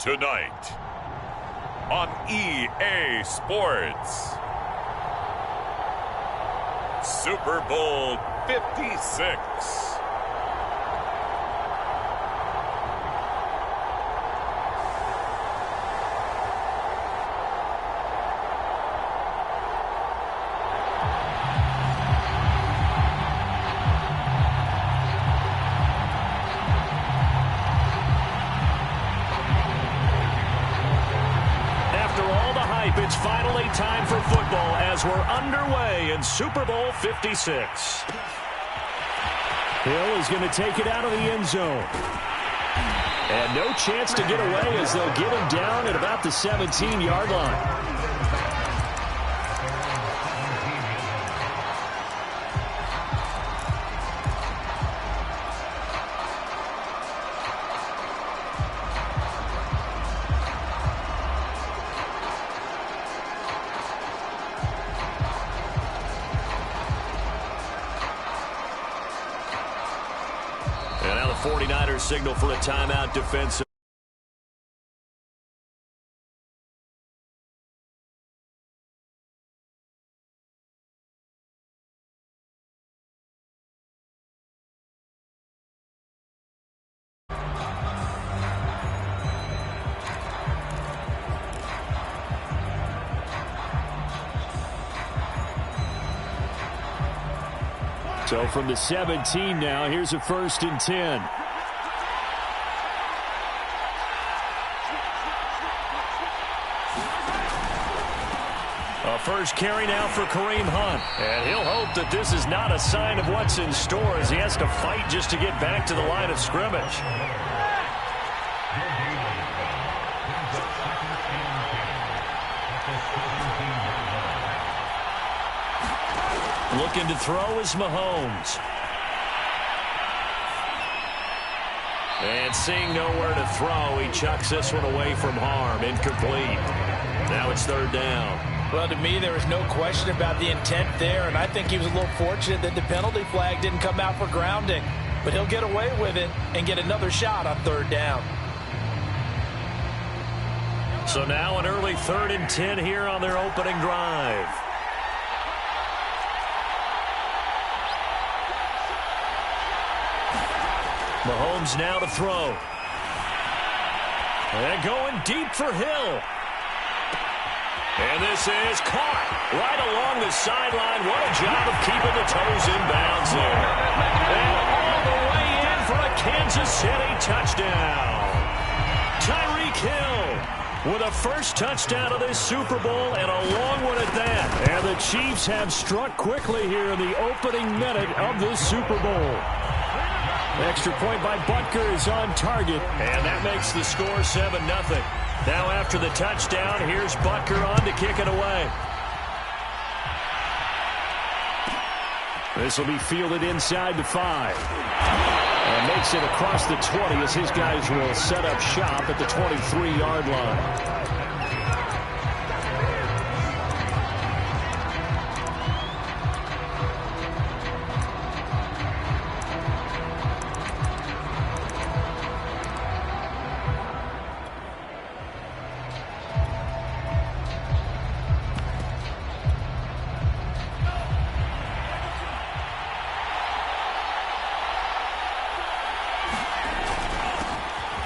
Tonight on EA Sports, Super Bowl 56. It's finally time for football as we're underway in Super Bowl 56. Hill is going to take it out of the end zone. And no chance to get away as they'll get him down at about the 17-yard line. And now the 49ers signal for a timeout defensive. So from the 17 now, here's a 1st and 10. A first carry now for Kareem Hunt. And he'll hope that this is not a sign of what's in store as he has to fight just to get back to the line of scrimmage. Looking to throw is Mahomes. And seeing nowhere to throw, he chucks this one away from harm. Incomplete. Now it's 3rd down. Well, to me, there was no question about the intent there, and I think he was a little fortunate that the penalty flag didn't come out for grounding. But he'll get away with it and get another shot on 3rd down. So now an early 3rd and 10 here on their opening drive. Mahomes now to throw. And going deep for Hill. And this is caught right along the sideline. What a job of keeping the toes in bounds there. And all the way in for a Kansas City touchdown. Tyreek Hill with a first touchdown of this Super Bowl and a long one at that. And the Chiefs have struck quickly here in the opening minute of this Super Bowl. Extra point by Butker is on target, and that makes the score 7-0. Now after the touchdown, here's Butker on to kick it away. This will be fielded inside the 5. And makes it across the 20 as his guys will set up shop at the 23-yard line.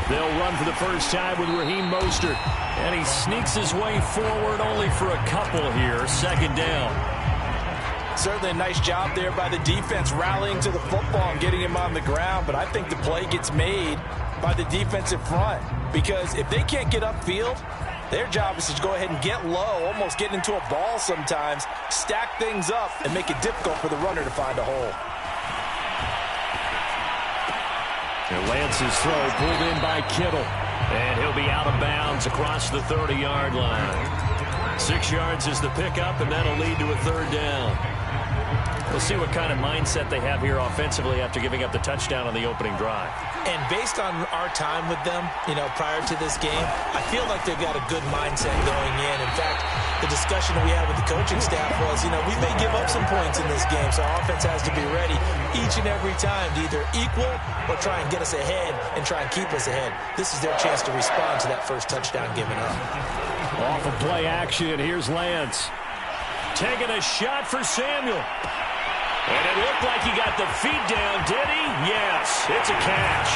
They'll run for the first time with Raheem Mostert. And he sneaks his way forward only for a couple here. 2nd down. Certainly a nice job there by the defense rallying to the football and getting him on the ground. But I think the play gets made by the defensive front. Because if they can't get upfield, their job is to go ahead and get low, almost get into a ball sometimes, stack things up, and make it difficult for the runner to find a hole. And Lance's throw pulled in by Kittle. And he'll be out of bounds across the 30-yard line. 6 yards is the pickup, and that'll lead to a 3rd down. We'll see what kind of mindset they have here offensively after giving up the touchdown on the opening drive. And based on our time with them, prior to this game, I feel like they've got a good mindset going in. In fact, the discussion that we had with the coaching staff was, we may give up some points in this game, so our offense has to be ready each and every time to either equal or try and get us ahead and try and keep us ahead. This is their chance to respond to that first touchdown given up. Off of play action, here's Lance. Taking a shot for Samuel. And it looked like he got the feet down, did he? Yes, it's a catch.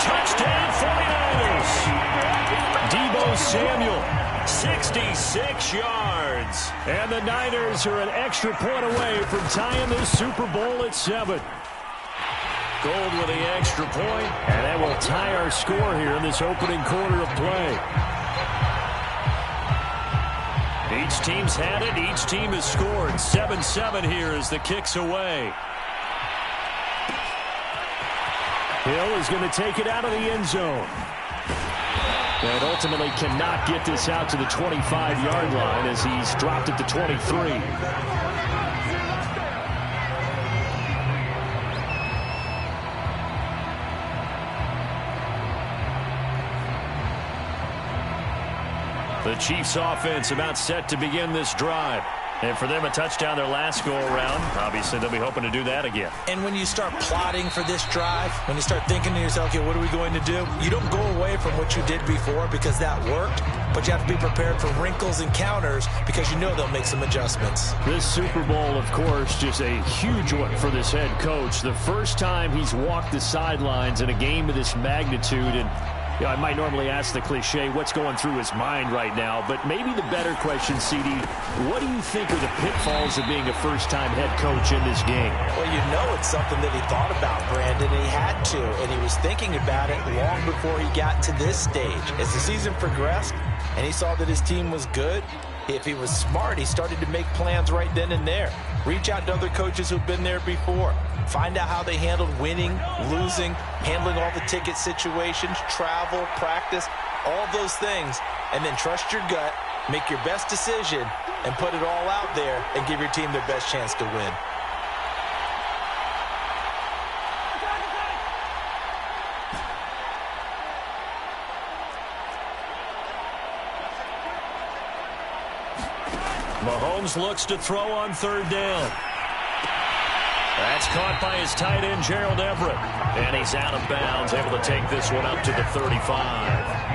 Touchdown 49ers. Deebo Samuel, 66 yards. And the Niners are an extra point away from tying the Super Bowl at 7. Gold with the extra point, and that will tie our score here in this opening quarter of play. Each team's had it. Each team has scored. 7-7 here as the kick's away. Hill is going to take it out of the end zone. And ultimately cannot get this out to the 25-yard line as he's dropped it to 23. The Chiefs offense about set to begin this drive. And for them, a touchdown their last go-around. Obviously, they'll be hoping to do that again. And when you start plotting for this drive, when you start thinking to yourself, okay, what are we going to do? You don't go away from what you did before because that worked, but you have to be prepared for wrinkles and counters because you know they'll make some adjustments. This Super Bowl, of course, just a huge one for this head coach. The first time he's walked the sidelines in a game of this magnitude, and I might normally ask the cliche, what's going through his mind right now? But maybe the better question, CD, what do you think are the pitfalls of being a first-time head coach in this game? Well, it's something that he thought about, Brandon, and he had to. And he was thinking about it long before he got to this stage. As the season progressed and he saw that his team was good, if he was smart, he started to make plans right then and there. Reach out to other coaches who've been there before. Find out how they handled winning, losing, handling all the ticket situations, travel, practice, all those things. And then trust your gut, make your best decision, and put it all out there and give your team their best chance to win. Mahomes looks to throw on third down. That's caught by his tight end, Gerald Everett. And he's out of bounds, able to take this one up to the 35.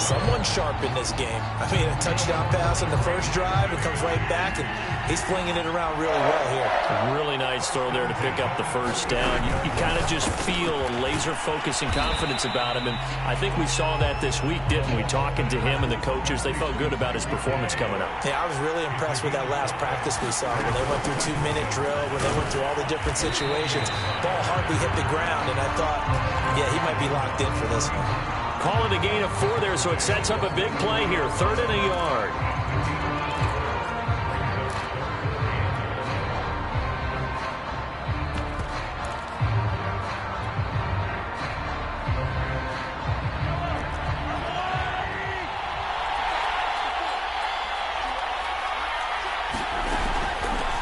Someone sharp in this game. I mean, a touchdown pass on the first drive. It comes right back, and he's flinging it around really well here. Really nice throw there to pick up the first down. You kind of just feel a laser focus and confidence about him, and I think we saw that this week, didn't we? Talking to him and the coaches, they felt good about his performance coming up. Yeah, I was really impressed with that last practice we saw when they went through 2-minute drill, when they went through all the different situations. Ball hardly hit the ground, and I thought, yeah, he might be locked in for this one. Call it a gain of 4 there, so it sets up a big play here. 3rd and a yard.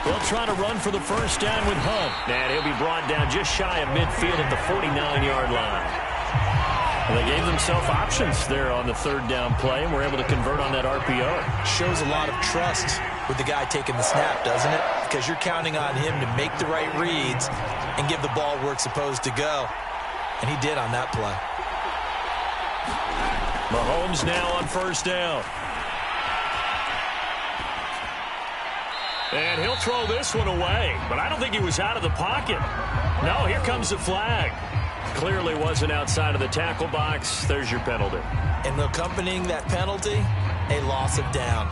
They'll try to run for the first down with Hunt. And he'll be brought down just shy of midfield at the 49-yard line. Well, they gave themselves options there on the 3rd down play, and were able to convert on that RPO. Shows a lot of trust with the guy taking the snap, doesn't it? Because you're counting on him to make the right reads and give the ball where it's supposed to go. And he did on that play. Mahomes now on first down. And he'll throw this one away, but I don't think he was out of the pocket. No, here comes the flag. Clearly wasn't outside of the tackle box. There's your penalty. And accompanying that penalty, a loss of down.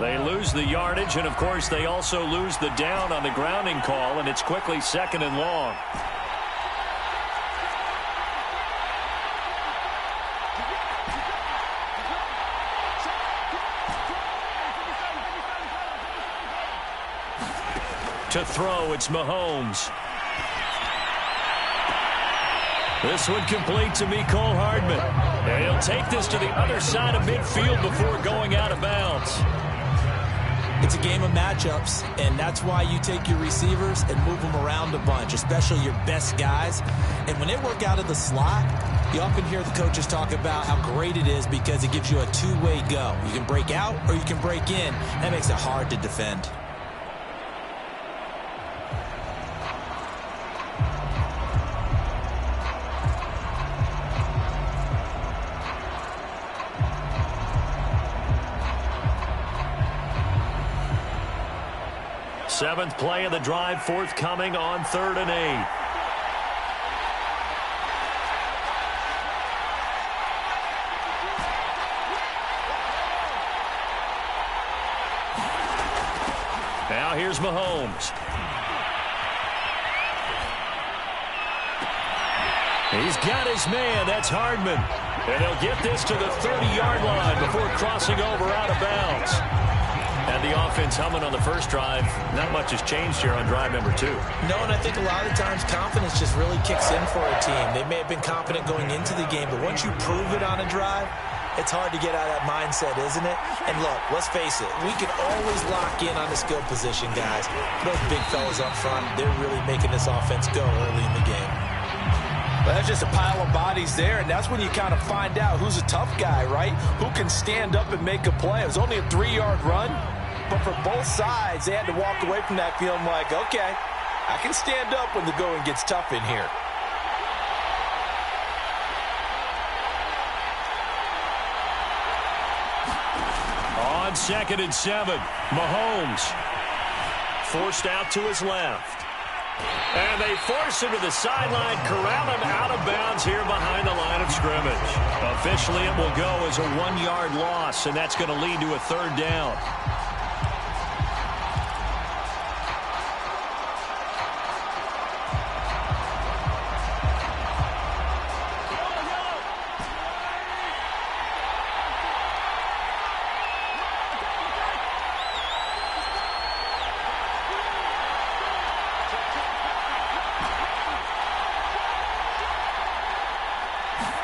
They lose the yardage, and, of course, they also lose the down on the grounding call, and it's quickly 2nd and long. To throw, it's Mahomes. This one complete to Mecole Hardman. And he'll take this to the other side of midfield before going out of bounds. It's a game of matchups, and that's why you take your receivers and move them around a bunch, especially your best guys. And when they work out of the slot, you often hear the coaches talk about how great it is because it gives you a two-way go. You can break out or you can break in. That makes it hard to defend. Seventh play of the drive forthcoming on 3rd and 8. Now here's Mahomes. He's got his man. That's Hardman. And he'll get this to the 30-yard line before crossing over out of bounds. And the offense humming on the first drive. Not much has changed here on drive number 2. No, and I think a lot of times confidence just really kicks in for a team. They may have been confident going into the game, but once you prove it on a drive, it's hard to get out of that mindset, isn't it? And look, let's face it, we can always lock in on the skill position, guys. Those big fellas up front, they're really making this offense go early in the game. Well, that's just a pile of bodies there, and that's when you kind of find out who's a tough guy, right? Who can stand up and make a play. It was only a 3-yard run, but for both sides, they had to walk away from that feeling like, okay, I can stand up when the going gets tough in here. On 2nd and 7, Mahomes forced out to his left. And they force him to the sideline, corral him out of bounds here behind the line of scrimmage. Officially, it will go as a 1-yard loss, and that's going to lead to a 3rd down.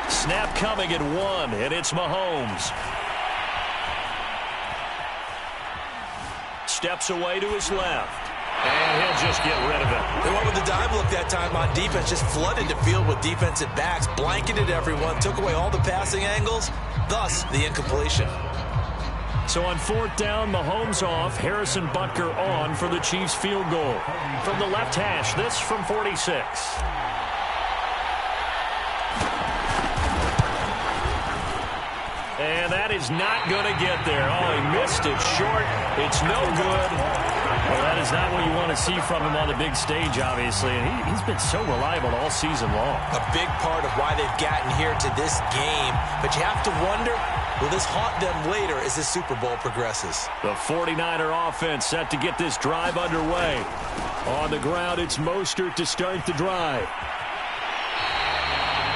Snap coming at 1, and it's Mahomes. Steps away to his left, and he'll just get rid of it. They went with the dime look that time on defense, just flooded the field with defensive backs, blanketed everyone, took away all the passing angles, thus the incompletion. So on 4th down, Mahomes off, Harrison Butker on for the Chiefs field goal. From the left hash, this from 46. And that is not going to get there. Oh, he missed it short. It's no good. Well, that is not what you want to see from him on the big stage, obviously. And he's been so reliable all season long. A big part of why they've gotten here to this game. But you have to wonder, will this haunt them later as the Super Bowl progresses? The 49er offense set to get this drive underway. On the ground, it's Mostert to start the drive.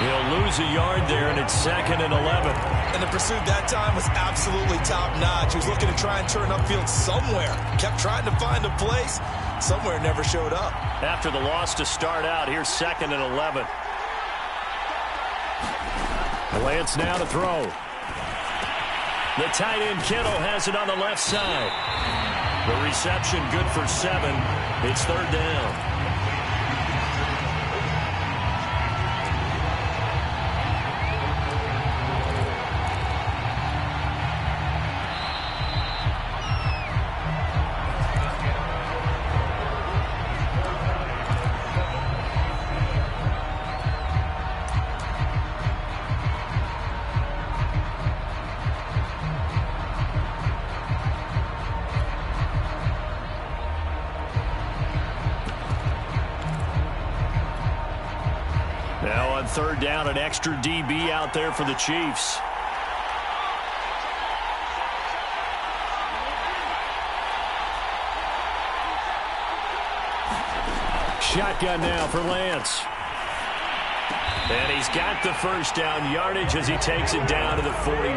He'll lose a yard there, and it's 2nd and 11. And the pursuit that time was absolutely top-notch. He was looking to try and turn upfield somewhere. Kept trying to find a place. Somewhere never showed up. After the loss to start out, here's 2nd and 11. Lance now to throw. The tight end Kittle has it on the left side. The reception good for 7. It's 3rd down. Now on 3rd down, an extra DB out there for the Chiefs. shotgun now for Lance. And he's got the first down yardage as he takes it down to the 49.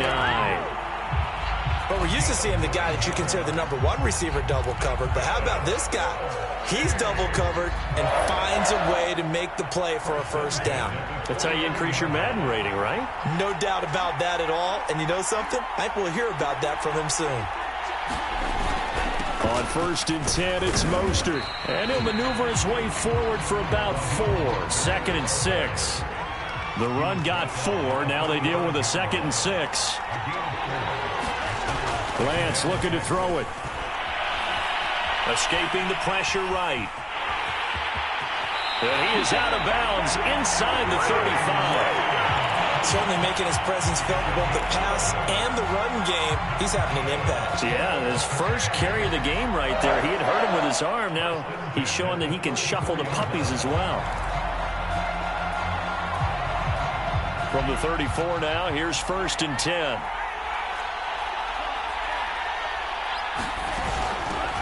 But we're used to seeing the guy that you consider the number one receiver double covered. But how about this guy? He's double covered and finds a way to make the play for a first down. That's how you increase your Madden rating, right? No doubt about that at all. And you know something? I think we'll hear about that from him soon. On 1st and 10, it's Mostert. And he'll maneuver his way forward for about 4. 2nd and 6. The run got 4. Now they deal with a 2nd and 6. Lance looking to throw it. Escaping the pressure right. And he is out of bounds inside the 35. Certainly making his presence felt in both the pass and the run game. He's having an impact. Yeah, his first carry of the game right there. He had hurt him with his arm. Now he's showing that he can shuffle the puppies as well. From the 34 now, here's 1st and 10.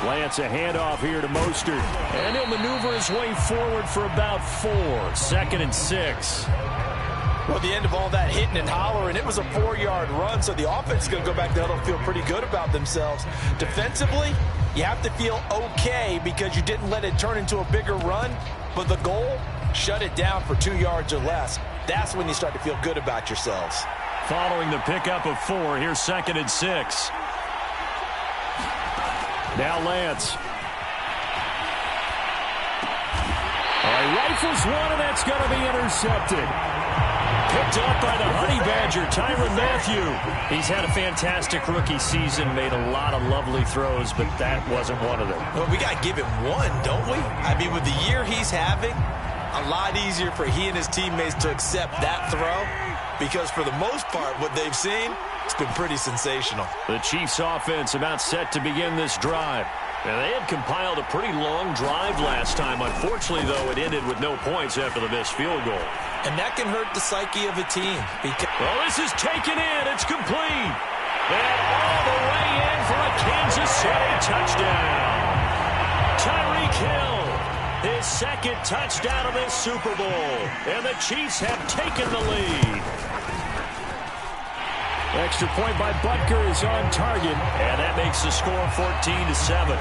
Lance, a handoff here to Mostert. And he'll maneuver his way forward for about 4. 2nd and 6. Well, at the end of all that hitting and hollering, it was a 4-yard run, so the offense is going to go back there and feel pretty good about themselves. Defensively, you have to feel okay because you didn't let it turn into a bigger run, but the goal, shut it down for 2 yards or less. That's when you start to feel good about yourselves. Following the pickup of 4, here's 2nd and 6. Now Lance. He rifles one, and that's going to be intercepted. Picked up by the Honey Badger, Tyrann Mathieu. He's had a fantastic rookie season, made a lot of lovely throws, but that wasn't one of them. Well, we got to give him one, don't we? I mean, with the year he's having, a lot easier for he and his teammates to accept that throw because for the most part, what they've seen, it's been pretty sensational. The Chiefs offense about set to begin this drive. And they had compiled a pretty long drive last time. Unfortunately, though, it ended with no points after the missed field goal. And that can hurt the psyche of a team. Well, this is taken in. It's complete. And all the way in for a Kansas City touchdown. Tyreek Hill, his 2nd touchdown of this Super Bowl. And the Chiefs have taken the lead. Extra point by Butker is on target, and that makes the score 14-7.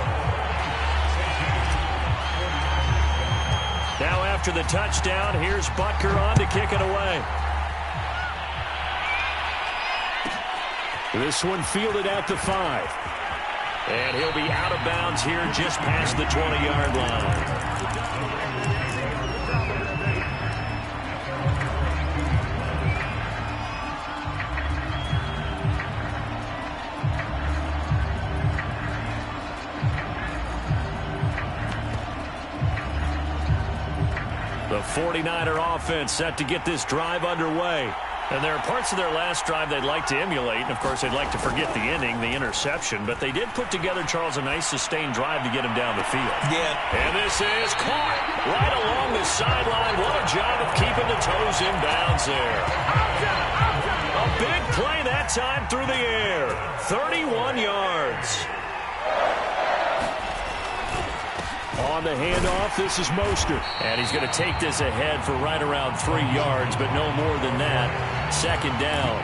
Now after the touchdown, here's Butker on to kick it away. This one fielded at the 5. And he'll be out of bounds here just past the 20-yard line. The 49er offense set to get this drive underway. And there are parts of their last drive they'd like to emulate. And, of course, they'd like to forget the inning, the interception. But they did put together, Charles, a nice sustained drive to get him down the field. Yeah. And this is caught right along the sideline. What a job of keeping the toes in bounds there. A big play that time through the air. 31 yards. On the handoff, this is Mostert. And he's going to take this ahead for right around 3 yards, but no more than that. 2nd down.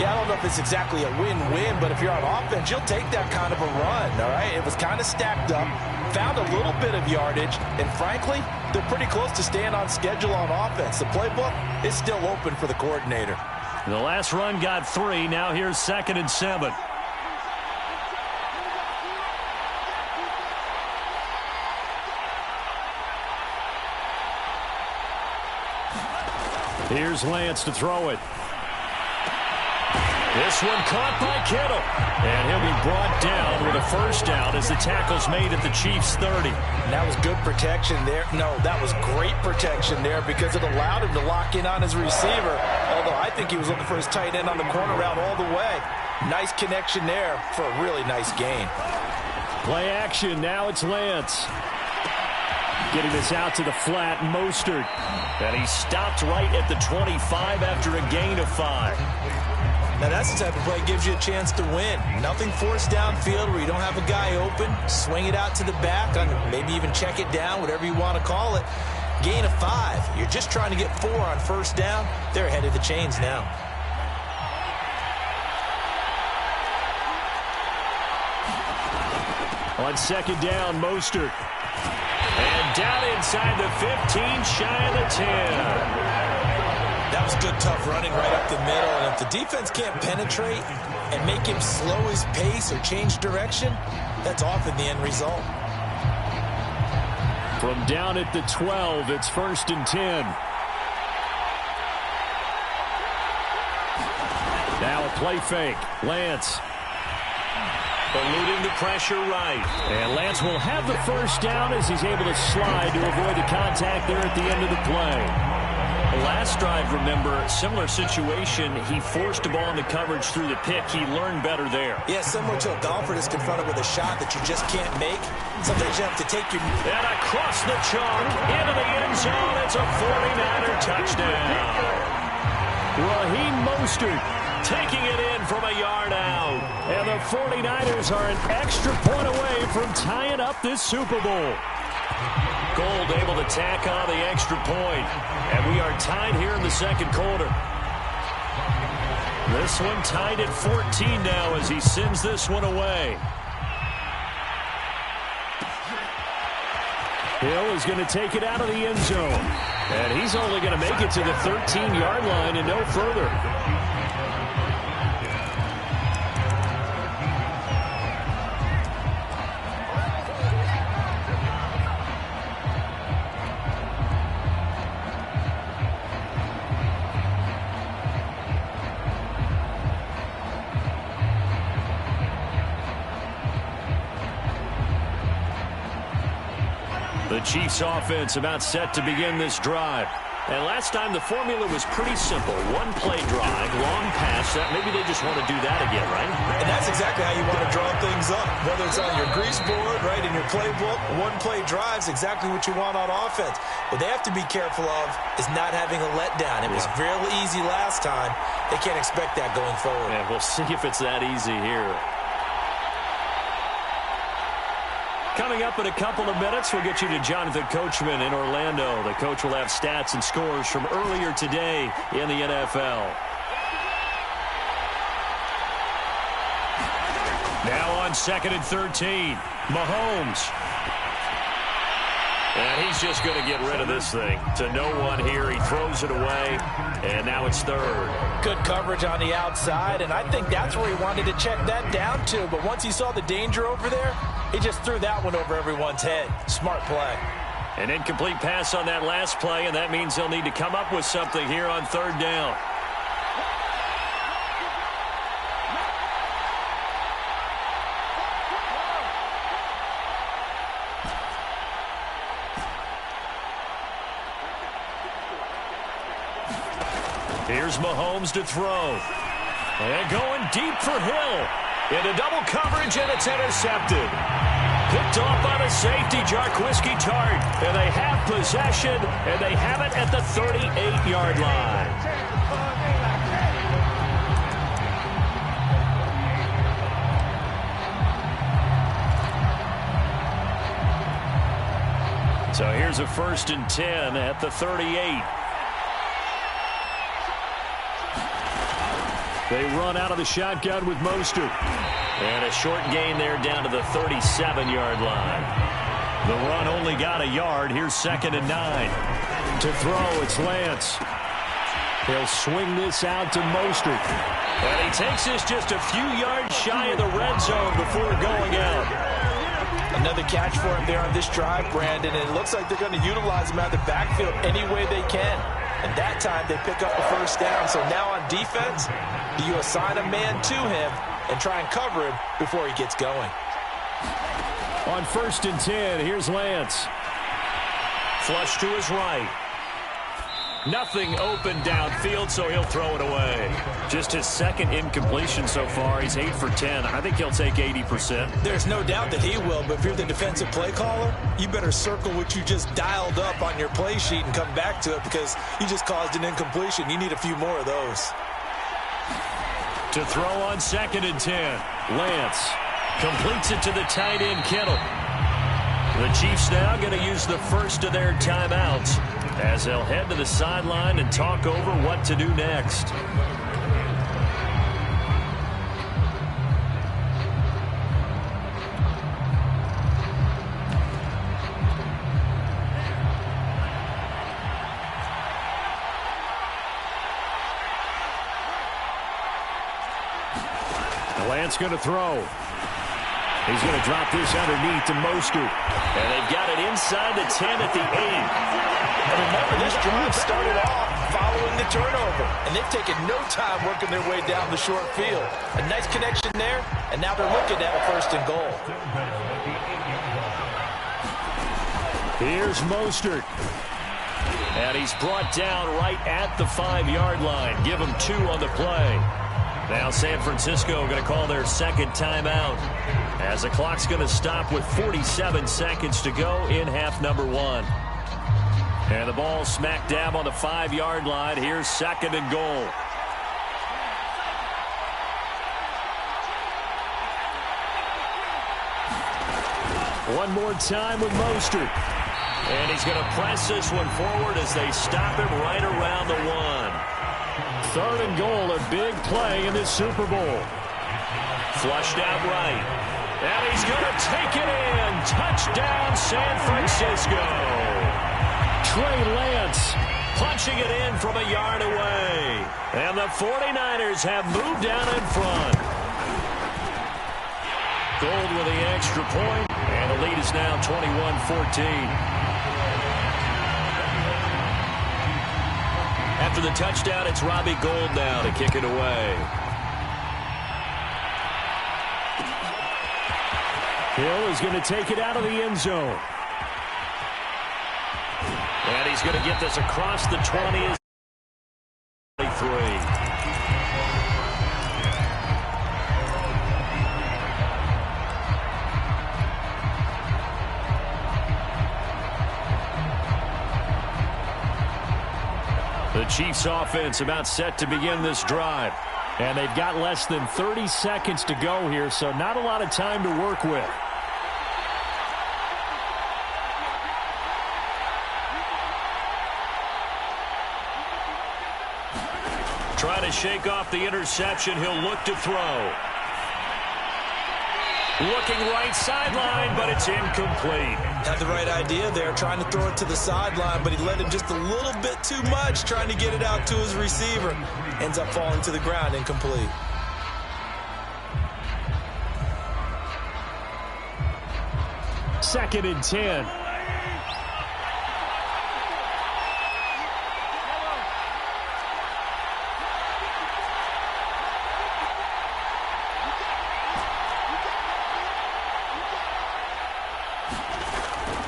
Yeah, I don't know if it's exactly a win-win, but if you're on offense, you'll take that kind of a run, all right? It was kind of stacked up, found a little bit of yardage, and frankly, they're pretty close to staying on schedule on offense. The playbook is still open for the coordinator. The last run got 3. Now here's 2nd and 7. Here's Lance to throw it. This one caught by Kittle. And he'll be brought down with a first down as the tackle's made at the Chiefs' 30. And that was good protection there. No, that was great protection there because it allowed him to lock in on his receiver. Although I think he was looking for his tight end on the corner route all the way. Nice connection there for a really nice gain. Play action. Now it's Lance. Getting this out to the flat, Mostert. And he stopped right at the 25 after a gain of 5. Now, that's the type of play that gives you a chance to win. Nothing forced downfield where you don't have a guy open. Swing it out to the back, maybe even check it down, whatever you want to call it. Gain of 5. You're just trying to get 4 on first down. They're ahead of the chains now. On second down, Mostert. And down inside the 15, shy of the 10. That was good, tough running right up the middle. And if the defense can't penetrate and make him slow his pace or change direction, that's often the end result. From down at the 12, it's 1st and 10. Now a play fake. Lance. Eluding the pressure right. And Lance will have the first down as he's able to slide to avoid the contact there at the end of the play. Last drive, remember, similar situation. He forced a ball into coverage through the pick. He learned better there. Yeah, similar to a golfer that's confronted with a shot that you just can't make. Sometimes you have to take your... And across the chalk, into the end zone. It's a 49er touchdown. Raheem Mostert taking it in from a yard out. And the 49ers are an extra point away from tying up this Super Bowl. Gold able to tack on the extra point. And we are tied here in the second quarter. This one tied at 14 now as he sends this one away. Hill is going to take it out of the end zone. And he's only going to make it to the 13-yard line and no further. The Chiefs offense about set to begin this drive. And last time the formula was pretty simple. One play drive, long pass. Maybe they just want to do that again, right? And that's exactly how you want to draw things up. Whether it's on your grease board, right, in your playbook, one play drive's exactly what you want on offense. What they have to be careful of is not having a letdown. It was real easy last time. They can't expect that going forward. Yeah, we'll see if it's that easy here. Coming up in a couple of minutes, we'll get you to Jonathan Coachman in Orlando. The coach will have stats and scores from earlier today in the NFL. Now on 2nd and 13, Mahomes. And he's just going to get rid of this thing. To no one here, he throws it away, and now it's 3rd. Good coverage on the outside, and I think that's where he wanted to check that down to. But once he saw the danger over there, he just threw that one over everyone's head. Smart play. An incomplete pass on that last play, and that means they'll need to come up with something here on 3rd down. Here's Mahomes to throw. And going deep for Hill. Into double coverage, and it's intercepted. Picked off by the safety, Jarquiski Tart. And they have possession, and they have it at the 38-yard line. So here's a 1st and 10 at the 38. They run out of the shotgun with Mostert. And a short gain there down to the 37-yard line. The run only got a yard. Here's 2nd and 9. To throw, it's Lance. He'll swing this out to Mostert. And he takes this just a few yards shy of the red zone before going out. Another catch for him there on this drive, Brandon. And it looks like they're going to utilize him out of the backfield any way they can. And that time they pick up the first down. So now on defense, do you assign a man to him and try and cover him before he gets going? On 1st and 10, here's Lance. Flush to his right. Nothing open downfield, so he'll throw it away. Just his 2nd incompletion so far. He's 8 for 10. I think he'll take 80%. There's no doubt that he will, but if you're the defensive play caller, you better circle what you just dialed up on your play sheet and come back to it because you just caused an incompletion. You need a few more of those. To throw on 2nd and 10. Lance completes it to the tight end, Kittle. The Chiefs now going to use the first of their timeouts as they'll head to the sideline and talk over what to do next. Lance going to throw. He's going to drop this underneath to Mostert. And they've got it inside the 10 at the 8. And remember, this drive started off following the turnover. And they've taken no time working their way down the short field. A nice connection there, and now they're looking at a 1st and goal. Here's Mostert. And he's brought down right at the 5-yard line. Give him 2 on the play. Now San Francisco going to call their 2nd timeout as the clock's going to stop with 47 seconds to go in half number 1. And the ball smack dab on the 5-yard line. Here's 2nd and goal. One more time with Mostert. And he's going to press this one forward as they stop him right around the 1. 3rd and goal, a big play in this Super Bowl. Flushed out right. And he's going to take it in. Touchdown, San Francisco. Trey Lance punching it in from a yard away. And the 49ers have moved down in front. Gold with the extra point, and the lead is now 21-14. After the touchdown, it's Robbie Gould now to kick it away. Hill is going to take it out of the end zone. And he's going to get this across the 20. 23. The Chiefs offense about set to begin this drive. And they've got less than 30 seconds to go here, so not a lot of time to work with. Trying to shake off the interception. He'll look to throw. Looking right sideline, but it's incomplete. Had the right idea there, trying to throw it to the sideline, but he led him just a little bit too much, trying to get it out to his receiver. Ends up falling to the ground, incomplete. Second and 10.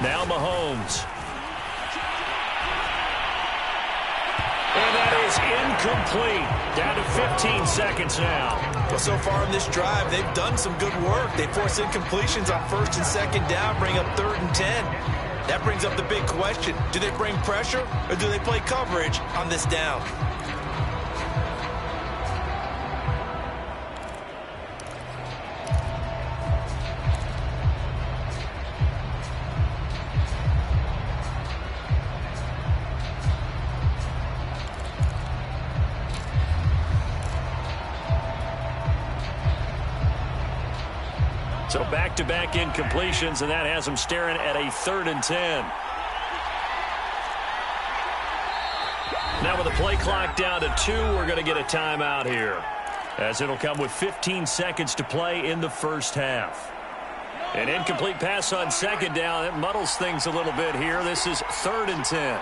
Now Mahomes. And that is incomplete. Down to 15 seconds now. Well, so far in this drive, they've done some good work. They force incompletions on 1st and 2nd down, bring up 3rd and 10. That brings up the big question. Do they bring pressure or do they play coverage on this down? So back-to-back incompletions, and that has them staring at a 3rd and 10. Now with the play clock down to 2, we're going to get a timeout here, as it'll come with 15 seconds to play in the first half. An incomplete pass on 2nd down. It muddles things a little bit here. This is 3rd and 10.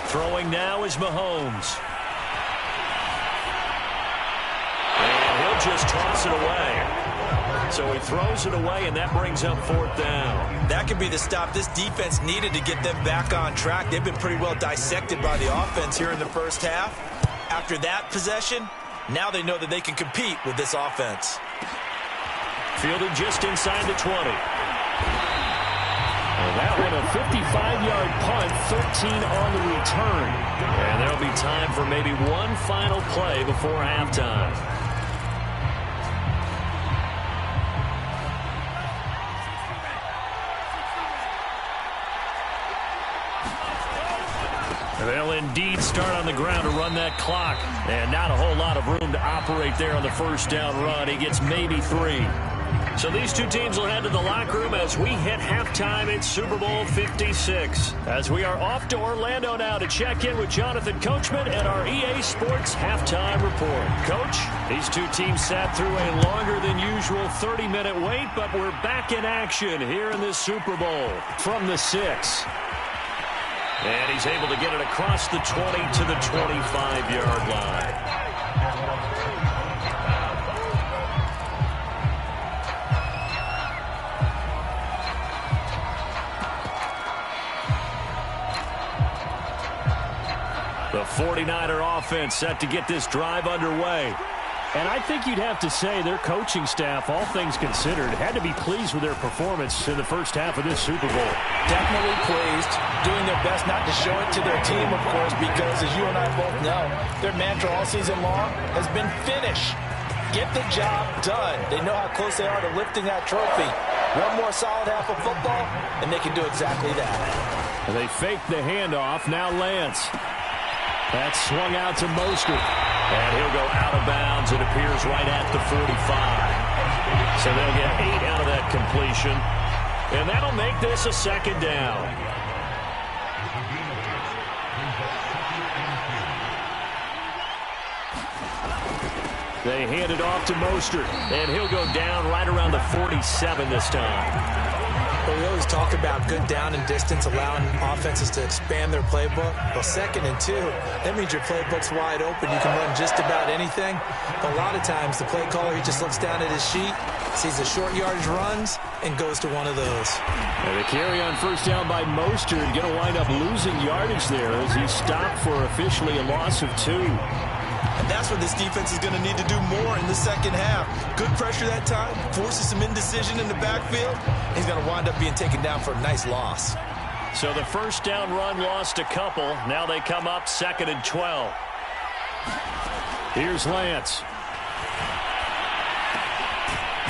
Throwing now is Mahomes. And he'll just toss it away. So he throws it away, and that brings up 4th down. That could be the stop this defense needed to get them back on track. They've been pretty well dissected by the offense here in the first half. After that possession, now they know that they can compete with this offense. Fielded just inside the 20. And that one a 55-yard punt, 13 on the return. And there'll be time for maybe one final play before halftime. They'll indeed start on the ground to run that clock. And not a whole lot of room to operate there on the first down run. He gets maybe 3. So these two teams will head to the locker room as we hit halftime in Super Bowl 56. As we are off to Orlando now to check in with Jonathan Coachman and our EA Sports Halftime Report. Coach, these two teams sat through a longer than usual 30-minute wait, but we're back in action here in this Super Bowl from the 6. And he's able to get it across the 20 to the 25-yard line. The 49er offense set to get this drive underway. And I think you'd have to say their coaching staff, all things considered, had to be pleased with their performance in the first half of this Super Bowl. Definitely pleased, doing their best not to show it to their team, of course, because as you and I both know, their mantra all season long has been finish. Get the job done. They know how close they are to lifting that trophy. One more solid half of football, and they can do exactly that. They faked the handoff. Now Lance. That's swung out to Mostert. And he'll go out of bounds, it appears, right at the 45. So they'll get 8 out of that completion. And that'll make this a second down. They hand it off to Mostert. And he'll go down right around the 47 this time. Well, we always talk about good down and distance, allowing offenses to expand their playbook. Well, 2nd and 2, that means your playbook's wide open. You can run just about anything. But a lot of times, the play caller, he just looks down at his sheet, sees the short yardage runs, and goes to one of those. And the carry on first down by Mostert, going to wind up losing yardage there as he stopped for officially a loss of 2. And that's what this defense is going to need to do more in the second half. Good pressure that time, forces some indecision in the backfield. He's going to wind up being taken down for a nice loss. So the first down run lost a couple. Now they come up 2nd and 12. Here's Lance.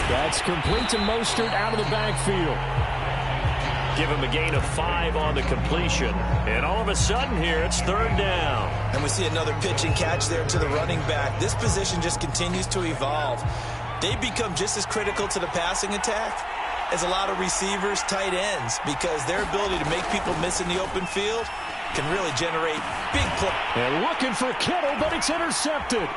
That's complete to Mostert out of the backfield. Give him a gain of 5 on the completion. And all of a sudden here, it's 3rd down. And we see another pitch and catch there to the running back. This position just continues to evolve. They become just as critical to the passing attack as a lot of receivers, tight ends, because their ability to make people miss in the open field can really generate big plays. And looking for Kittle, but it's intercepted.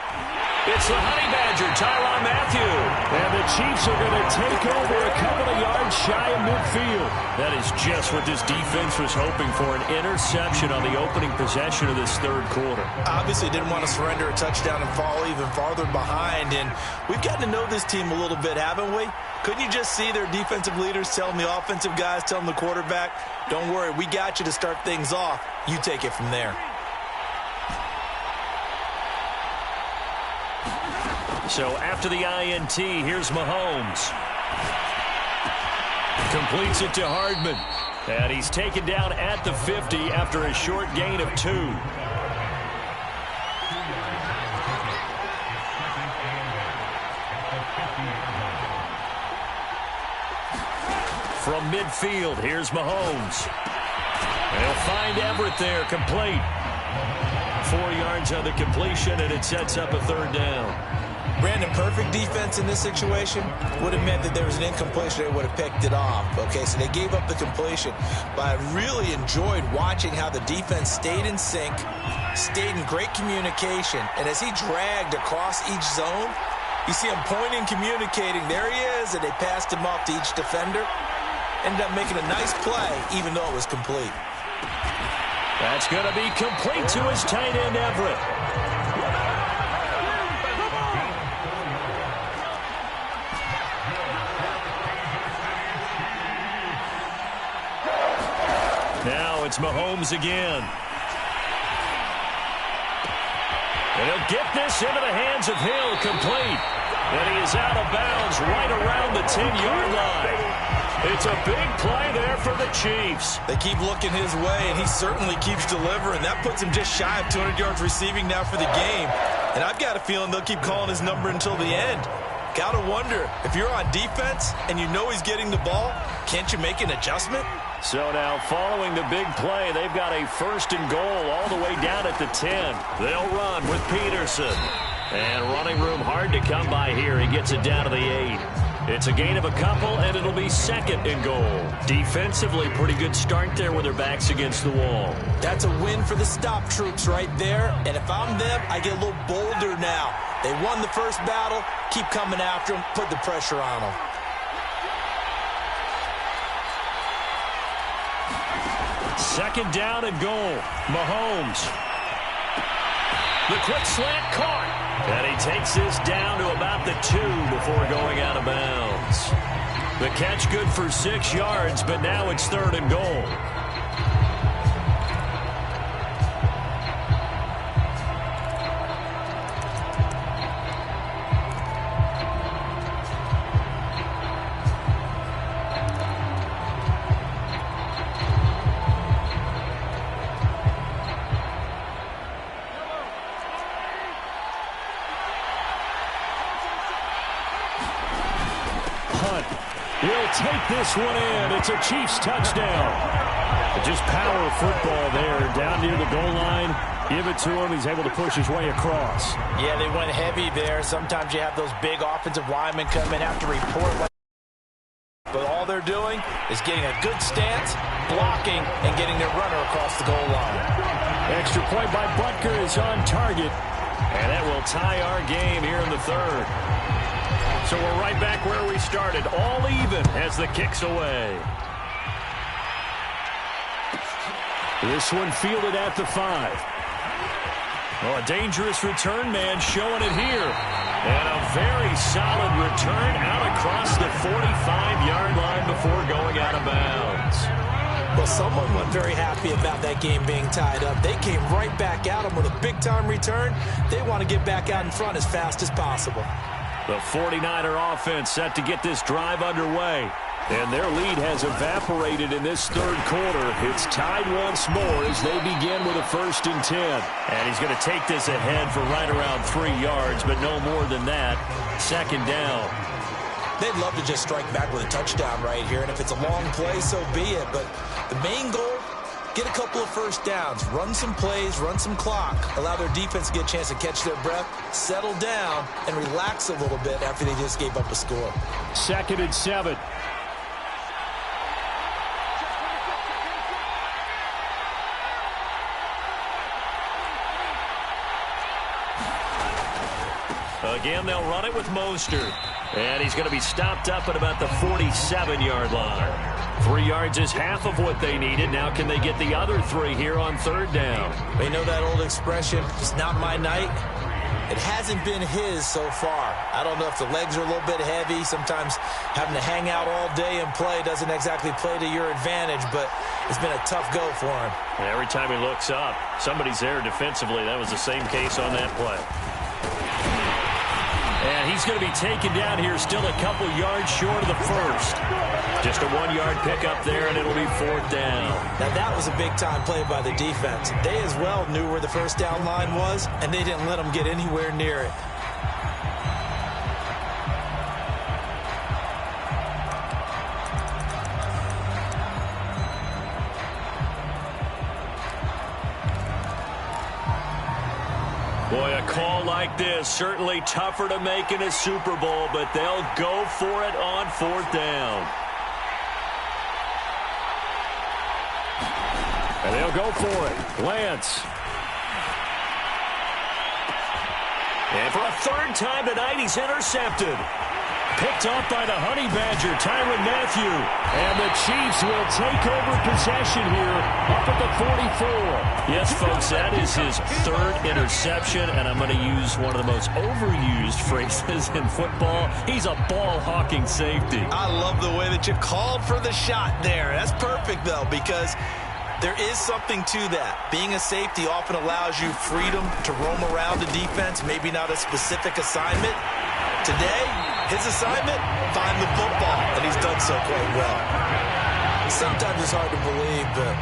It's the Honey Badger, Tyrann Mathieu. And the Chiefs are going to take over a couple of yards shy of midfield. That is just what this defense was hoping for, an interception on the opening possession of this 3rd quarter. Obviously didn't want to surrender a touchdown and fall even farther behind. And we've gotten to know this team a little bit, haven't we? Couldn't you just see their defensive leaders telling the offensive guys, telling the quarterback, don't worry, we got you to start things off. You take it from there. So after the INT, here's Mahomes. Completes it to Hardman. And he's taken down at the 50 after a short gain of 2. From midfield, here's Mahomes. And he'll find Everett there, complete. 4 yards on the completion, and it sets up a 3rd down. Brandon, perfect defense in this situation would have meant that there was an incompletion. They would have picked it off. Okay, so they gave up the completion. But I really enjoyed watching how the defense stayed in sync, stayed in great communication. And as he dragged across each zone, you see him pointing, communicating. There he is, and they passed him off to each defender. Ended up making a nice play, even though it was complete. That's going to be complete to his tight end, Everett. Now it's Mahomes again. And he'll get this into the hands of Hill, complete. And he is out of bounds right around the 10-yard line. It's a big play there for the Chiefs. They keep looking his way, and he certainly keeps delivering. That puts him just shy of 200 yards receiving now for the game. And I've got a feeling they'll keep calling his number until the end. Got to wonder, if you're on defense and you know he's getting the ball, can't you make an adjustment? So now following the big play, they've got a 1st and goal all the way down at the 10. They'll run with Peterson. And running room hard to come by here. He gets it down to the 8. It's a gain of a couple, and it'll be 2nd and goal. Defensively, pretty good start there with their backs against the wall. That's a win for the stop troops right there. And if I'm them, I get a little bolder now. They won the first battle. Keep coming after them. Put the pressure on them. Second down and goal. Mahomes. The quick slant caught. And he takes this down to about the 2 before going out of bounds. The catch good for 6 yards, but now it's 3rd and goal. Take this one in. It's a Chiefs touchdown. Just power football there. Down near the goal line. Give it to him. He's able to push his way across. Yeah, they went heavy there. Sometimes you have those big offensive linemen come in, have to report. But all they're doing is getting a good stance, blocking, and getting their runner across the goal line. Extra point by Butker is on target. And that will tie our game here in the 3rd. So we're right back where we started, all even as the kick's away. This one fielded at the 5. Well, a dangerous return man showing it here. And a very solid return out across the 45-yard line before going out of bounds. Well, someone wasn't very happy about that game being tied up. They came right back at him with a big-time return. They want to get back out in front as fast as possible. The 49er offense set to get this drive underway. And their lead has evaporated in this 3rd quarter. It's tied once more as they begin with a 1st and 10. And he's going to take this ahead for right around 3 yards, but no more than that. 2nd down. They'd love to just strike back with a touchdown right here. And if it's a long play, so be it. But the main goal, get a couple of 1st downs, run some plays, run some clock, allow their defense to get a chance to catch their breath, settle down, and relax a little bit after they just gave up a score. 2nd and 7. Again, they'll run it with Mostert. And he's going to be stopped up at about the 47-yard line. 3 yards is half of what they needed. Now can they get the other 3 here on 3rd down? They know that old expression, it's not my night. It hasn't been his so far. I don't know if the legs are a little bit heavy. Sometimes having to hang out all day and play doesn't exactly play to your advantage, but it's been a tough go for him. And every time he looks up, somebody's there defensively. That was the same case on that play. And he's going to be taken down here still a couple yards short of the 1st. Just a 1-yard pickup there, and it'll be 4th down. Now, that was a big-time play by the defense. They as well knew where the 1st down line was, and they didn't let them get anywhere near it. Boy, a call like this, certainly tougher to make in a Super Bowl, but they'll go for it on 4th down. And they'll go for it. Lance. And for a 3rd time tonight, he's intercepted. Picked off by the Honey Badger, Tyrann Mathieu. And the Chiefs will take over possession here up at the 44. Yes, folks, that is his 3rd interception, and I'm going to use one of the most overused phrases in football. He's a ball-hawking safety. I love the way that you called for the shot there. That's perfect, though, because There is something to that. Being a safety often allows you freedom to roam around the defense, maybe not a specific assignment. Today, his assignment, find the football, and he's done so quite well. Sometimes it's hard to believe, but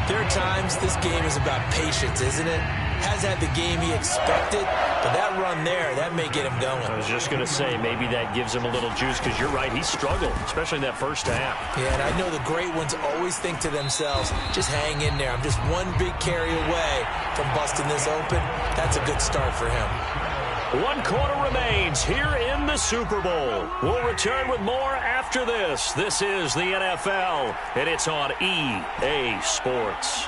there are times this game is about patience, isn't it? Has had the game he expected, but that run there, that may get him going. I was just going to say, maybe that gives him a little juice, because you're right, he struggled, especially in that first half. Yeah, and I know the great ones always think to themselves, just hang in there. I'm just one big carry away from busting this open. That's a good start for him. 1 quarter remains here in the Super Bowl. We'll return with more after this. This is the NFL, and it's on EA Sports.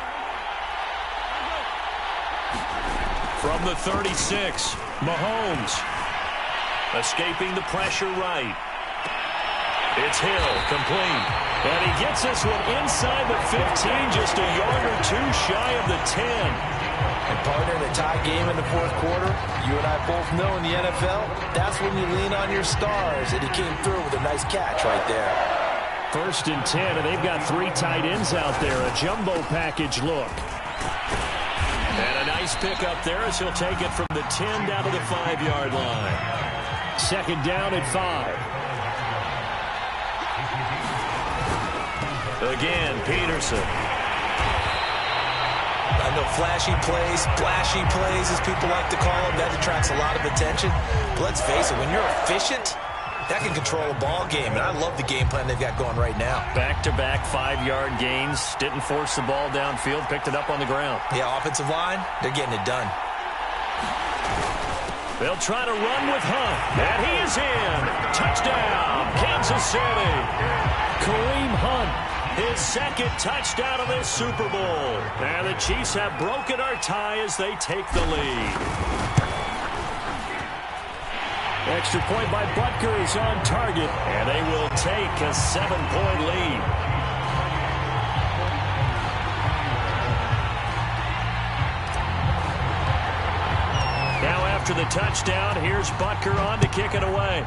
From the 36, Mahomes escaping the pressure right. It's Hill, complete. And he gets this one inside the 15, just a yard or two shy of the 10. And partner, in a tie game in the fourth quarter, you and I both know in the NFL, that's when you lean on your stars, and he came through with a nice catch right there. 1st and 10, and they've got 3 tight ends out there, a jumbo package look. And a nice pick up there as he'll take it from the 10 down to the 5-yard line. 2nd down at 5. Again, Peterson. I know flashy plays, splashy plays, as people like to call them, that attracts a lot of attention. But let's face it, when you're efficient, that can control a ball game, and I love the game plan they've got going right now. Back-to-back 5-yard gains, didn't force the ball downfield, picked it up on the ground. Yeah, offensive line, they're getting it done. They'll try to run with Hunt, and he is in. Touchdown, Kansas City. Kareem Hunt, his 2nd touchdown of this Super Bowl. And the Chiefs have broken our tie as they take the lead. Extra point by Butker is on target, and they will take a 7-point lead. Now after the touchdown, here's Butker on to kick it away.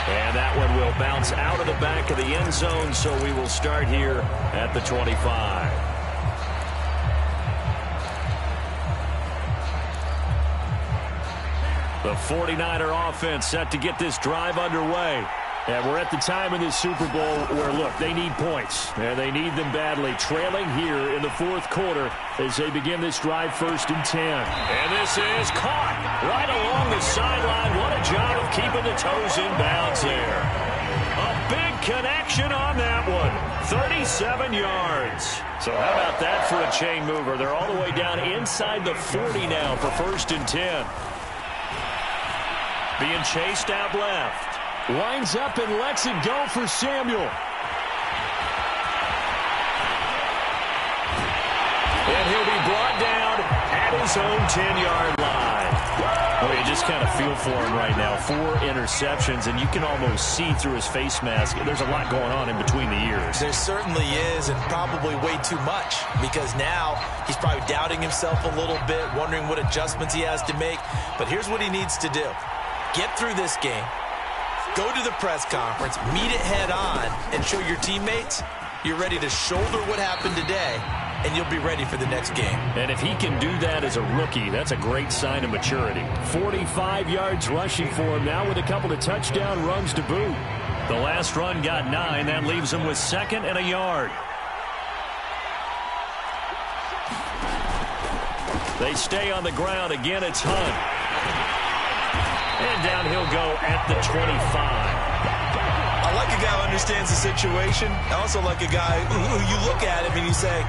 And that one will bounce out of the back of the end zone, so we will start here at the 25. The 49er offense set to get this drive underway. And we're at the time in this Super Bowl where, look, they need points. And they need them badly. Trailing here in the 4th quarter as they begin this drive 1st and 10. And this is caught right along the sideline. What a job of keeping the toes in bounds there. A big connection on that one. 37 yards. So how about that for a chain mover? They're all the way down inside the 40 now for 1st and 10. Being chased out left. Winds up and lets it go for Samuel. And he'll be brought down at his own 10-yard line. Well, you just kind of feel for him right now. 4 interceptions, and you can almost see through his face mask. There's a lot going on in between the ears. There certainly is, and probably way too much, because now he's probably doubting himself a little bit, wondering what adjustments he has to make. But here's what he needs to do. Get through this game. Go to the press conference, meet it head on, and show your teammates you're ready to shoulder what happened today, and you'll be ready for the next game. And if he can do that as a rookie, that's a great sign of maturity. 45 yards rushing for him now with a couple of touchdown runs to boot. The last run got 9. That leaves him with 2nd and a yard. They stay on the ground. Again, it's Hunt. And down he'll go at the 25. I like a guy who understands the situation. I also like a guy who you look at him and you say,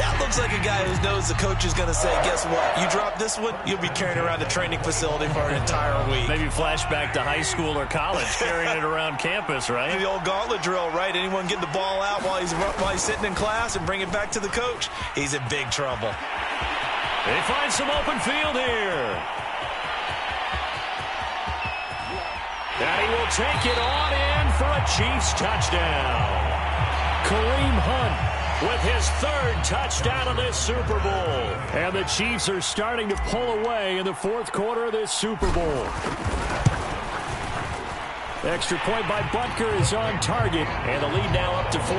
that looks like a guy who knows the coach is going to say, guess what? You drop this one, you'll be carrying around a training facility for an entire week. Maybe flashback to high school or college, carrying it around campus, right? The old gauntlet drill, right? Anyone get the ball out while he's sitting in class and bring it back to the coach, he's in big trouble. They find some open field here. And he will take it on in for a Chiefs touchdown. Kareem Hunt with his 3rd touchdown of this Super Bowl. And the Chiefs are starting to pull away in the 4th quarter of this Super Bowl. Extra point by Butker is on target, and the lead now up to 14.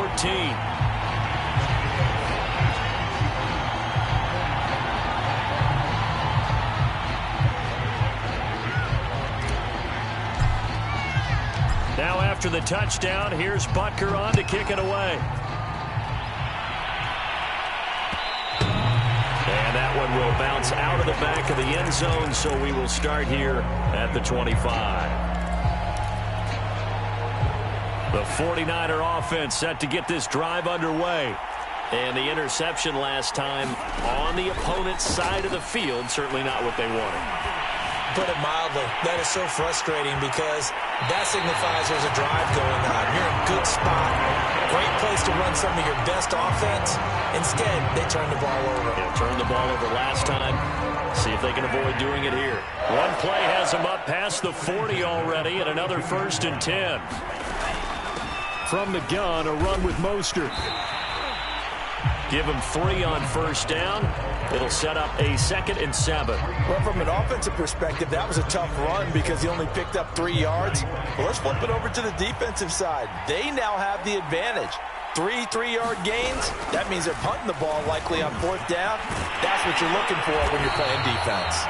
Now after the touchdown, here's Butker on to kick it away. And that one will bounce out of the back of the end zone, so we will start here at the 25. The 49er offense set to get this drive underway. And the interception last time on the opponent's side of the field, certainly not what they wanted. Put it mildly, that is so frustrating because that signifies there's a drive going on. You're in a good spot. Great place to run some of your best offense. Instead, they turn the ball over. Yeah, turned the ball over last time. See if they can avoid doing it here. One play has them up past the 40 already, and another 1st and 10. From the gun, a run with Mostert. Give him 3 on 1st down. It'll set up a 2nd and 7. Well, from an offensive perspective, that was a tough run because he only picked up 3 yards. Well, let's flip it over to the defensive side. They now have the advantage. 3 3-yard gains. That means they're punting the ball likely on 4th down. That's what you're looking for when you're playing defense.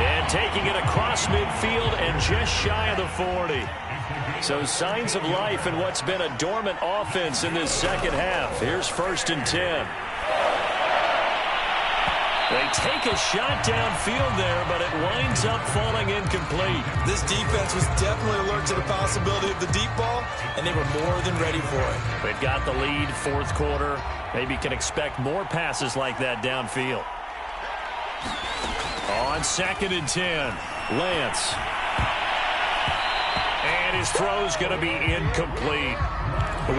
And taking it across midfield and just shy of the 40. So signs of life in what's been a dormant offense in this second half. Here's 1st and 10. They take a shot downfield there, but it winds up falling incomplete. This defense was definitely alert to the possibility of the deep ball, and they were more than ready for it. They've got the lead, 4th quarter. Maybe can expect more passes like that downfield. On 2nd and 10, Lance. And his throw's going to be incomplete.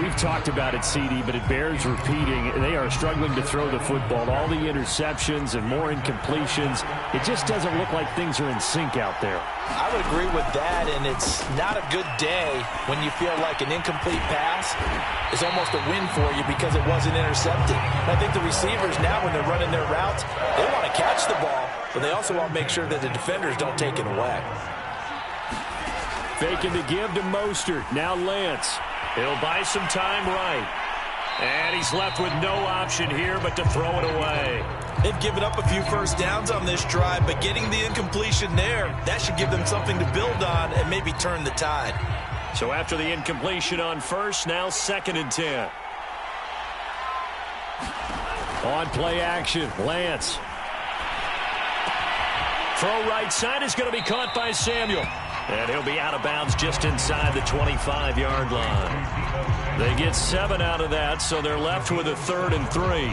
We've talked about it, CD, but it bears repeating. They are struggling to throw the football. All the interceptions and more incompletions. It just doesn't look like things are in sync out there. I would agree with that, and it's not a good day when you feel like an incomplete pass is almost a win for you because it wasn't intercepted. And I think the receivers now, when they're running their routes, they want to catch the ball, but they also want to make sure that the defenders don't take it away. Faking to give to Mostert. Now Lance. He'll buy some time right. And he's left with no option here but to throw it away. They've given up a few 1st downs on this drive, but getting the incompletion there, that should give them something to build on and maybe turn the tide. So after the incompletion on 1st, now 2nd and 10. On play action, Lance. Throw right side is going to be caught by Samuel. And he'll be out of bounds just inside the 25-yard line. They get 7 out of that, so they're left with a 3rd and 3.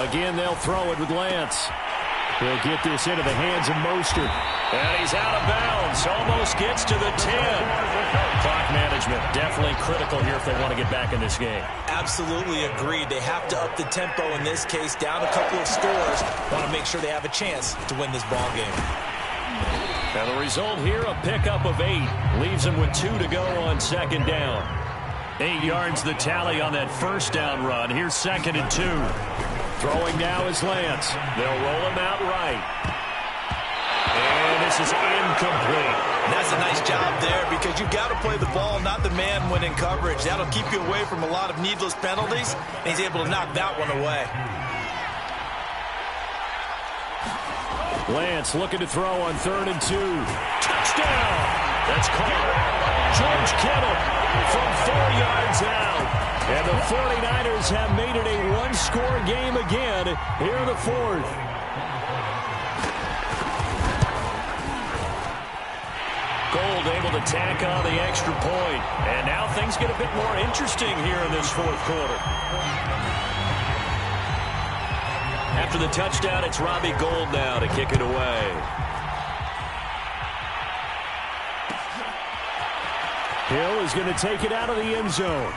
Again, they'll throw it with Lance. He'll get this into the hands of Mostert. And he's out of bounds. Almost gets to the 10. Clock management definitely critical here if they want to get back in this game. Absolutely agreed. They have to up the tempo in this case, down a couple of scores. Want to make sure they have a chance to win this ball game. And the result here, a pickup of 8. Leaves them with 2 to go on 2nd down. 8 yards the tally on that 1st down run. Here's 2nd and 2. Throwing now is Lance. They'll roll him out right. And this is incomplete. And that's a nice job there because you've got to play the ball, not the man when in coverage. That'll keep you away from a lot of needless penalties, and he's able to knock that one away. Lance looking to throw on 3rd and 2. Touchdown! That's caught. George Kittle from 4 yards out. And the 49ers have made it a one-score game again here in the 4th. Gold able to tack on the extra point. And now things get a bit more interesting here in this 4th quarter. After the touchdown, it's Robbie Gould now to kick it away. Hill is going to take it out of the end zone.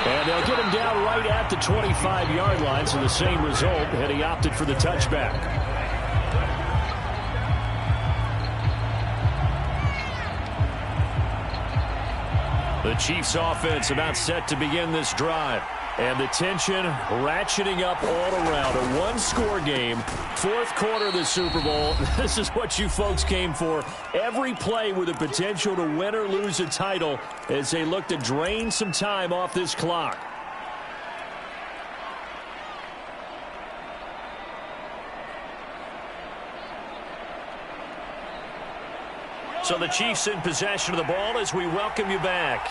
And they'll get him down right at the 25-yard line, so the same result, had he opted for the touchback. The Chiefs offense about set to begin this drive. And the tension ratcheting up all around. A one-score game, fourth quarter of the Super Bowl. This is what you folks came for. Every play with the potential to win or lose a title as they look to drain some time off this clock. So the Chiefs in possession of the ball as we welcome you back.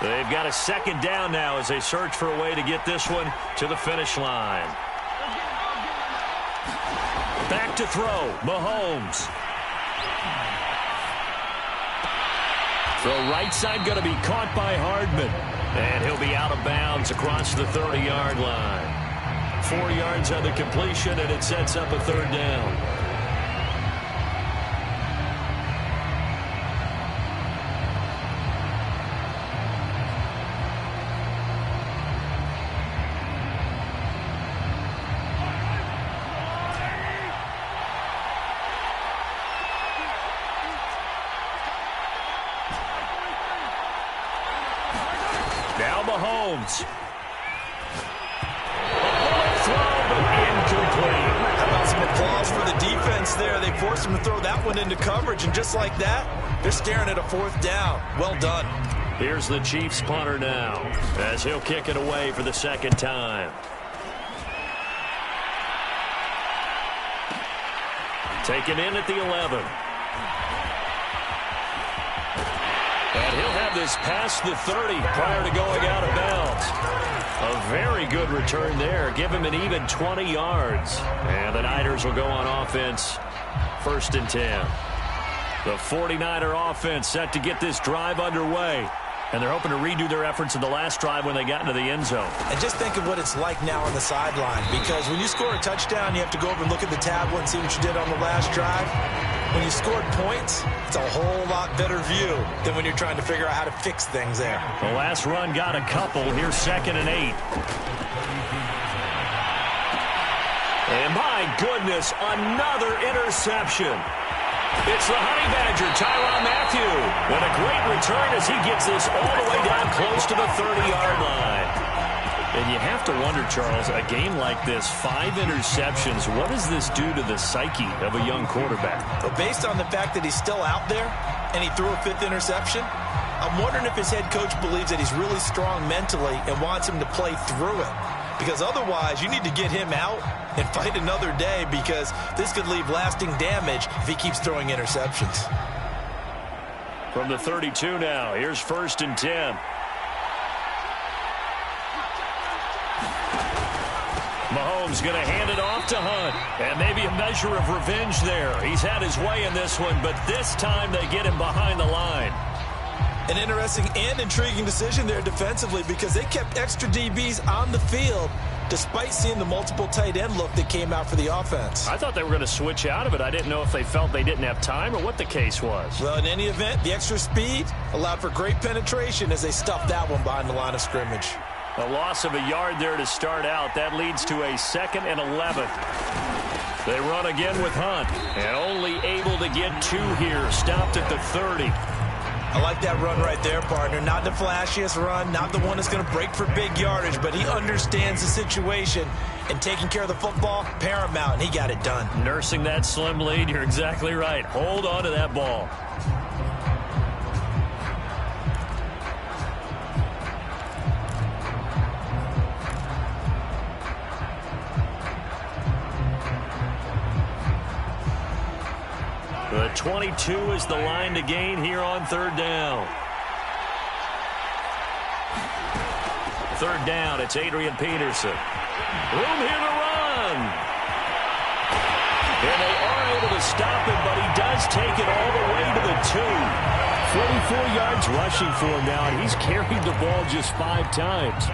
They've got a second down now as they search for a way to get this one to the finish line. Back to throw, Mahomes. Throw right side going to be caught by Hardman. And he'll be out of bounds across the 30-yard line. 4 yards on the completion, and it sets up a third down. Now Mahomes. Throw, but incomplete. How about some applause for the defense there? They forced him to throw that one into coverage, and just like that, they're staring at a fourth down. Well done. Here's the Chiefs punter now as he'll kick it away for the second time. Taken in at the 11. And he'll have this past the 30 prior to going out of bounds. A very good return there. Give him an even 20 yards. And the Niners will go on offense. 1st and 10. The 49er offense set to get this drive underway. And they're hoping to redo their efforts in the last drive when they got into the end zone. And just think of what it's like now on the sideline. Because when you score a touchdown, you have to go over and look at the tablet and see what you did on the last drive. When you scored points, it's a whole lot better view than when you're trying to figure out how to fix things there. The last run got a couple. Here's 2nd and 8. And my goodness, another interception. It's the Honey Badger, Tyrann Mathieu. What a great return as he gets this all the way down close to the 30-yard line. And you have to wonder, Charles, a game like this, 5 interceptions, what does this do to the psyche of a young quarterback? But based on the fact that he's still out there and he threw a 5th interception, I'm wondering if his head coach believes that he's really strong mentally and wants him to play through it. Because otherwise, you need to get him out and fight another day, because this could leave lasting damage if he keeps throwing interceptions. From the 32 now, here's 1st and 10. Mahomes going to hand it off to Hunt. And maybe a measure of revenge there. He's had his way in this one, but this time they get him behind the line. An interesting and intriguing decision there defensively, because they kept extra DBs on the field despite seeing the multiple tight end look that came out for the offense. I thought they were going to switch out of it. I didn't know if they felt they didn't have time or what the case was. Well, in any event, the extra speed allowed for great penetration as they stuffed that one behind the line of scrimmage. A loss of a yard there to start out. That leads to a 2nd and 11. They run again with Hunt, and only able to get 2 here. Stopped at the 30. I like that run right there, partner. Not the flashiest run, not the one that's going to break for big yardage, but he understands the situation, and taking care of the football, paramount, and he got it done. Nursing that slim lead, you're exactly right. Hold on to that ball. The 22 is the line to gain here on 3rd down. 3rd down, it's Adrian Peterson. Room here to run. And they are able to stop him, but he does take it all the way to the 2. 44 yards rushing for him now, and he's carried the ball just 5 times.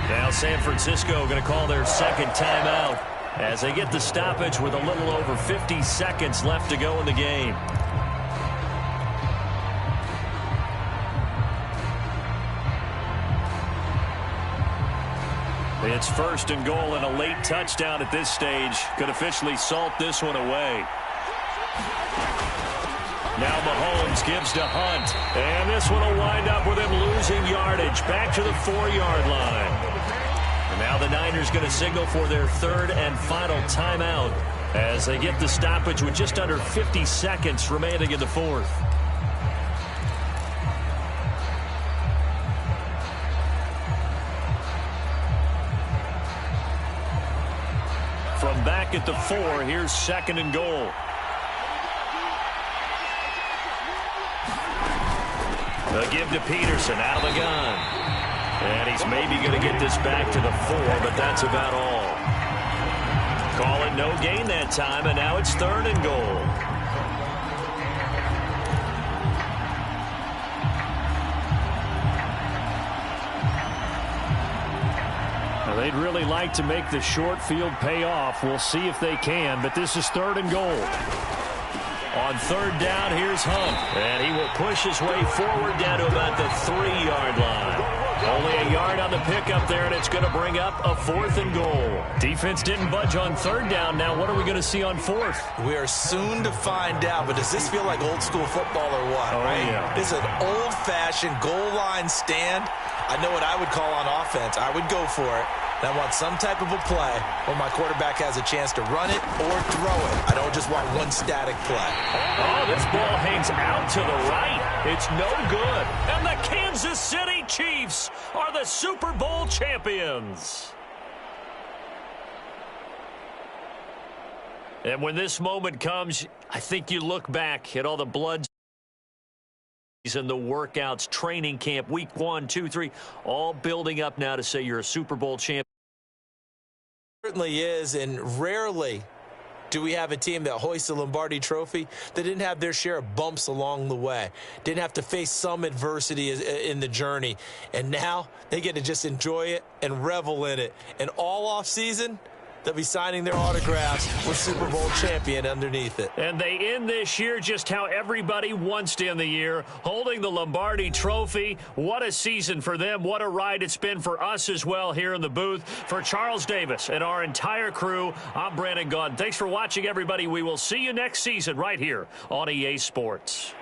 Now San Francisco going to call their 2nd timeout as they get the stoppage with a little over 50 seconds left to go in the game. It's 1st and goal, and a late touchdown at this stage could officially salt this one away. Now Mahomes gives to Hunt. And this one will wind up with him losing yardage back to the 4-yard line. And now the Niners going to signal for their third and final timeout as they get the stoppage with just under 50 seconds remaining in the fourth. From back at the 4, here's 2nd and goal. The give to Peterson out of the gun. And he's maybe going to get this back to the 4, but that's about all. Call it no gain that time, and now it's 3rd and goal. Now they'd really like to make the short field pay off. We'll see if they can, but this is 3rd and goal. On 3rd down, here's Hunt. And he will push his way forward down to about the 3-yard line. Only a yard on the pickup there, and it's going to bring up a 4th and goal. Defense didn't budge on 3rd down. Now what are we going to see on 4th? We are soon to find out, but does this feel like old school football or what? Oh, right? Yeah. This is an old-fashioned goal line stand. I know what I would call on offense. I would go for it. I want some type of a play where my quarterback has a chance to run it or throw it. I don't just want one static play. Oh, this ball hangs out to the right. It's no good. And the Kansas City Chiefs are the Super Bowl champions. And when this moment comes, I think you look back at all the blood and the workouts, training camp, week 1, 2, 3, all building up now to say you're a Super Bowl champion. Certainly is, and rarely do we have a team that hoists the Lombardi Trophy that didn't have their share of bumps along the way, didn't have to face some adversity in the journey, and now they get to just enjoy it and revel in it. And all off season, they'll be signing their autographs with Super Bowl champion underneath it. And they end this year just how everybody wants to end the year, holding the Lombardi Trophy. What a season for them. What a ride it's been for us as well here in the booth. For Charles Davis and our entire crew, I'm Brandon Gaudin. Thanks for watching, everybody. We will see you next season right here on EA Sports.